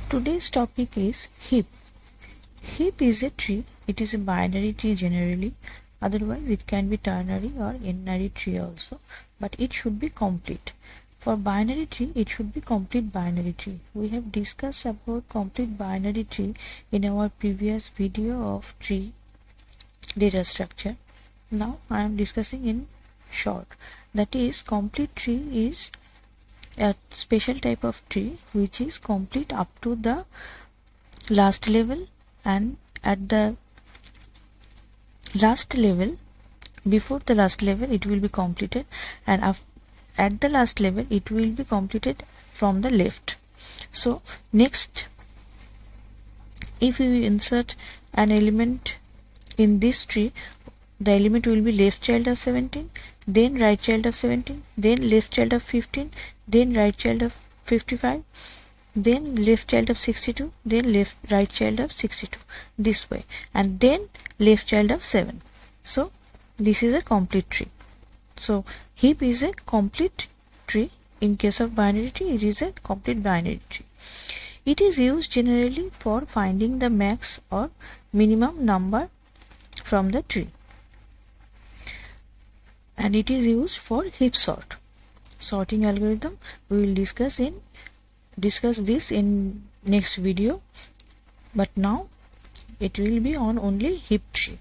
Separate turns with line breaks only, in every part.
Today's topic is heap. Heap is a tree. It is a binary tree generally. Otherwise, it can be ternary or n-ary tree also. But it should be complete. For binary tree, it should be complete binary tree. We have discussed about complete binary tree in our previous video of tree data structure. Now I am discussing in short. That is, complete tree is a special type of tree which is complete up to the last level, and at the last level, before the last level it will be completed, and at the last level it will be completed from the left. So next, if we insert an element in this tree, the element will be left child of 17, then right child of 17, then left child of 15, then right child of 55, then left child of 62, then right child of 62, this way, and then left child of 7. So this is a complete tree. So heap is a complete tree. In case of binary tree, it is a complete binary tree. It is used generally for finding the max or minimum number from the tree, and it is used for heap sorting algorithm. We will discuss this in next video, but now it will be on only heap tree.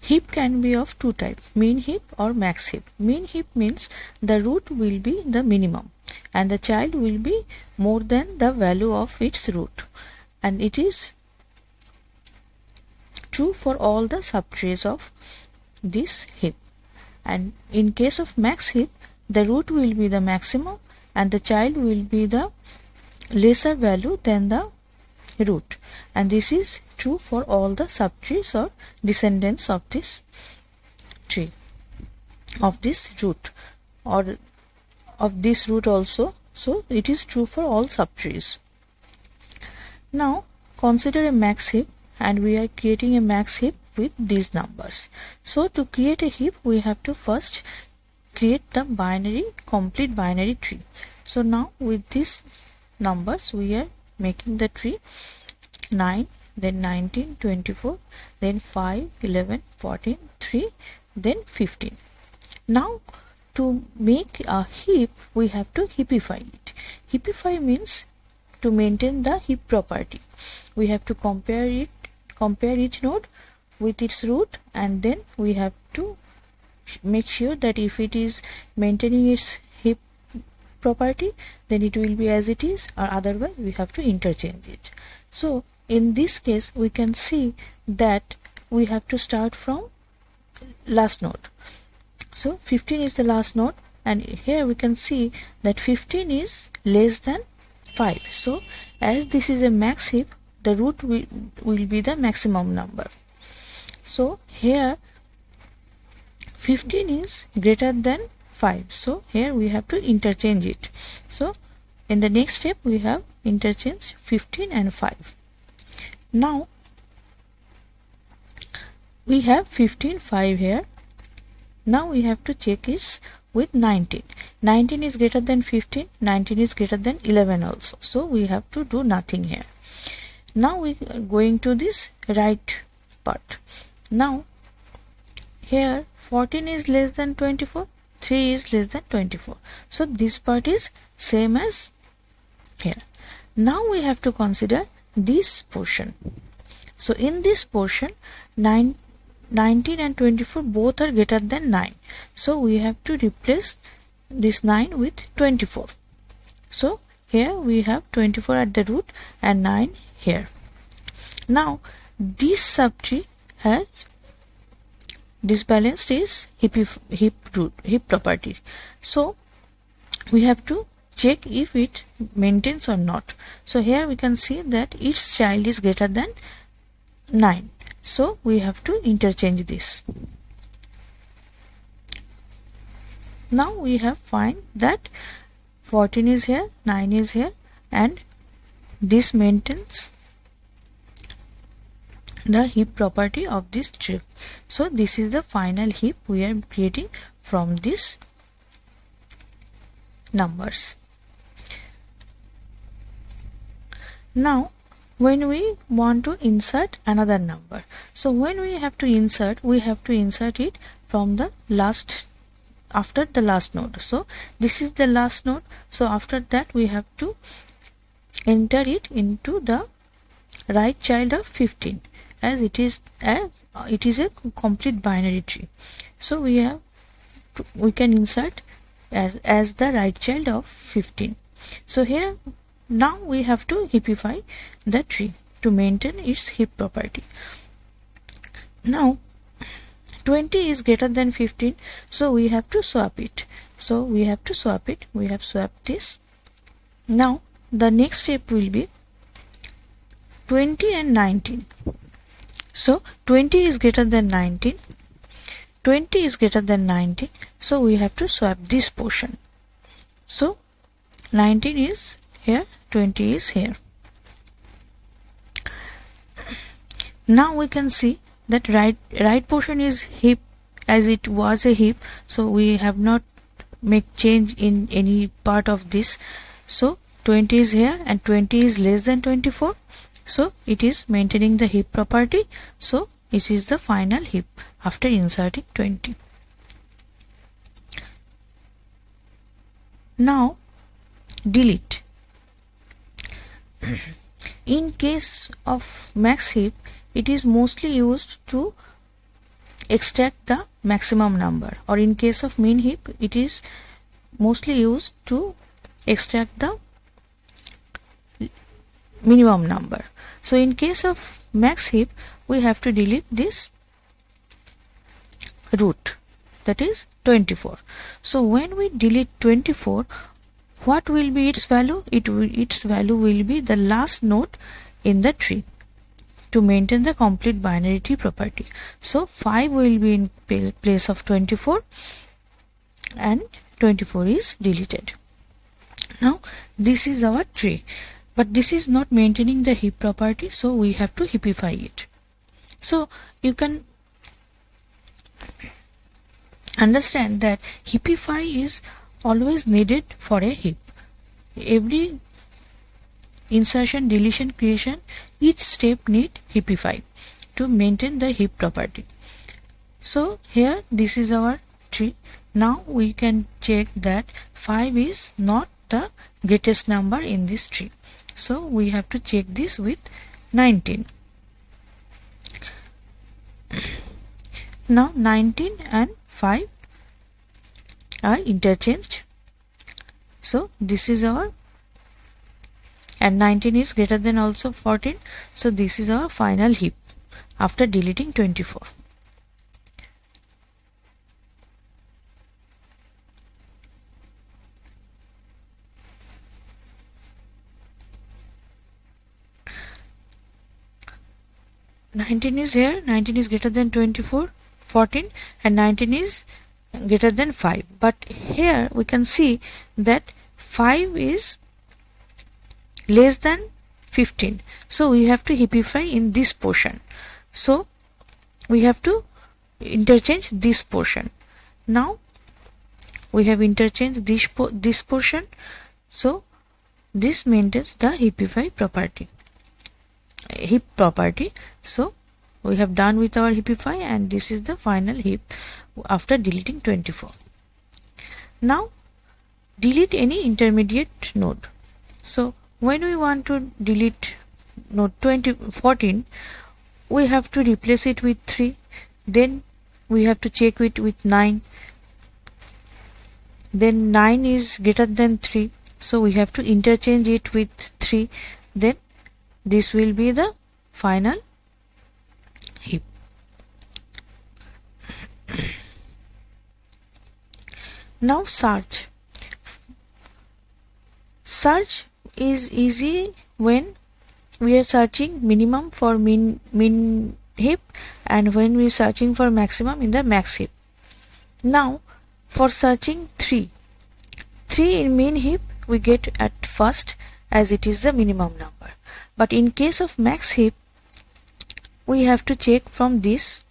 Heap can be of two types, mean heap or max heap. Mean heap means the root will be the minimum and the child will be more than the value of its root, and it is true for all the subtrees of this heap. And in case of max heap, the root will be the maximum and the child will be the lesser value than the root, and this is true for all the subtrees or descendants of this tree, of this root, or of this root also. So it is true for all subtrees. Now consider a max heap, and we are creating a max heap with these numbers. So to create a heap, we have to first create the complete binary tree. So now with these numbers we are making the tree 9, then 19, 24, then 5, 11, 14, 3, then 15. Now to make a heap, we have to heapify it. Heapify means to maintain the heap property. We have to compare each node with its root, and then we have to make sure that if it is maintaining its heap property, then it will be as it is, or otherwise we have to interchange it. So in this case we can see that we have to start from last node. So 15 is the last node, and here we can see that 15 is less than 5. So as this is a max heap, the root will be the maximum number. So here 15 is greater than 5. So here we have to interchange it. So in the next step we have interchange 15 and 5. Now we have 15, 5 here. Now we have to check it with 19. 19 is greater than 15, 19 is greater than 11 also. So we have to do nothing here. Now we are going to this right part. Now here 14 is less than 24, 3 is less than 24. So this part is same as here. Now we have to consider this portion. So in this portion, 19 and 24 both are greater than 9. So we have to replace this 9 with 24. So here we have 24 at the root and 9 here. Now this subtree has disbalanced its heap property. So we have to check if it maintains or not. So here we can see that its child is greater than 9. So we have to interchange this. Now we have find that 14 is here, 9 is here, and this maintains the heap property of this tree. So this is the final heap we are creating from these numbers. Now when we want to insert another number, so when we have to insert, we have to insert it from the last, after the last node. So this is the last node, so after that we have to enter it into the right child of 15, as it is a complete binary tree. So we can insert as the right child of 15. So here now we have to heapify the tree to maintain its heap property. Now 20 is greater than 15, so we have to swap it. So we have swapped this. Now the next step will be 20 and 19. So 20 is greater than 19, 20 is greater than 19, so we have to swap this portion. So 19 is here, 20 is here. Now we can see that right portion is heap, as it was a heap, so we have not make change in any part of this. So 20 is here and 20 is less than 24, so it is maintaining the heap property. So it is the final heap after inserting 20. Now delete. In case of max heap, it is mostly used to extract the maximum number, or in case of min heap, it is mostly used to extract the minimum number. So in case of max heap, we have to delete this root, that is 24. So when we delete 24, what will be its value? Its value will be the last node in the tree to maintain the complete binary tree property. So 5 will be in place of 24 and 24 is deleted. Now this is our tree, but this is not maintaining the heap property, so we have to heapify it. So you can understand that heapify is always needed for a heap. Every insertion, deletion, creation, each step need heapify to maintain the heap property. So here this is our tree. Now we can check that 5 is not the greatest number in this tree. So we have to check this with 19. Now 19 and 5 are interchanged. So this is our, and 19 is greater than also 14. So this is our final heap after deleting 24. Nineteen is here, 19 is greater than 24, 14, and 19 is greater than 5. But here we can see that 5 is less than 15. So we have to heapify in this portion. So we have to interchange this portion. Now we have interchanged this portion. So this maintains the heapify property, heap property. So we have done with our heapify, and this is the final heap after deleting 24. Now delete any intermediate node. So when we want to delete node 14, we have to replace it with 3, then we have to check it with 9, then 9 is greater than 3, so we have to interchange it with 3, then this will be the final heap. Now search. Search is easy when we are searching minimum for min heap and when we are searching for maximum in the max heap. Now for searching 3 in min heap we get at first, as it is the minimum number. But in case of max heap, we have to check from this,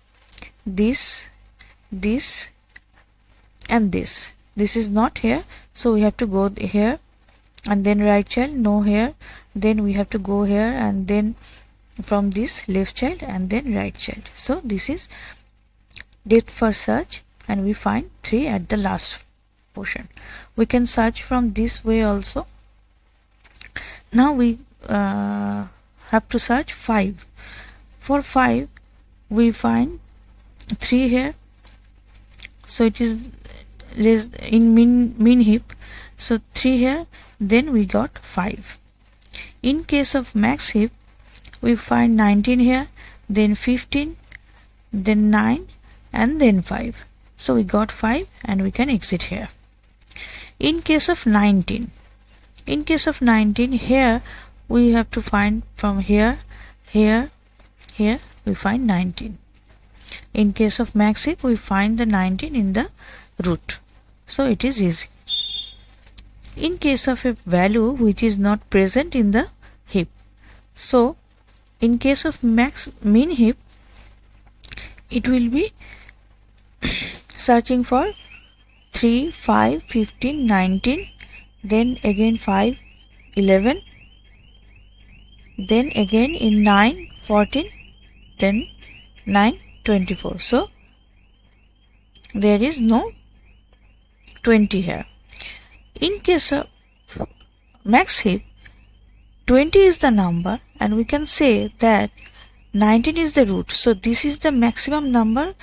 and this. This is not here, so we have to go here and then right child, no here, then we have to go here, and then from this left child and then right child. So this is depth first search, and we find 3 at the last portion. We can search from this way also. Now we have to search 5. For 5 we find 3 here, so it is less in mean heap, so 3 here, then we got 5. In case of max heap, we find 19 here, then 15, then 9, and then 5. So we got 5 and we can exit here. In case of 19, here we have to find from here, here, here we find 19. In case of max heap, we find the 19 in the root, so it is easy. In case of a value which is not present in the heap, so in case of mean heap, it will be searching for 3, 5, 15, 19, then again 5, 11, then again in 9, 14, then 9, 24. So there is no 20 here. In case of max heap, 20 is the number, and we can say that 19 is the root. So this is the maximum number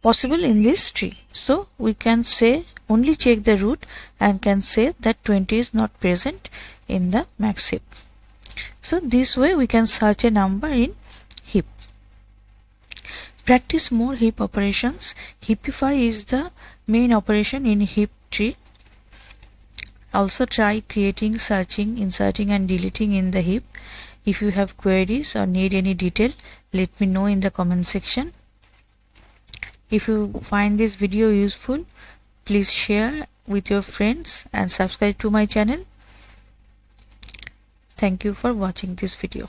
possible in this tree. So we can say, only check the root and can say that 20 is not present in the max heap. So this way we can search a number in heap. Practice more heap operations. Heapify is the main operation in heap tree. Also try creating, searching, inserting and deleting in the heap. If you have queries or need any detail, let me know in the comment section. If you find this video useful, please share with your friends and subscribe to my channel. Thank you for watching this video.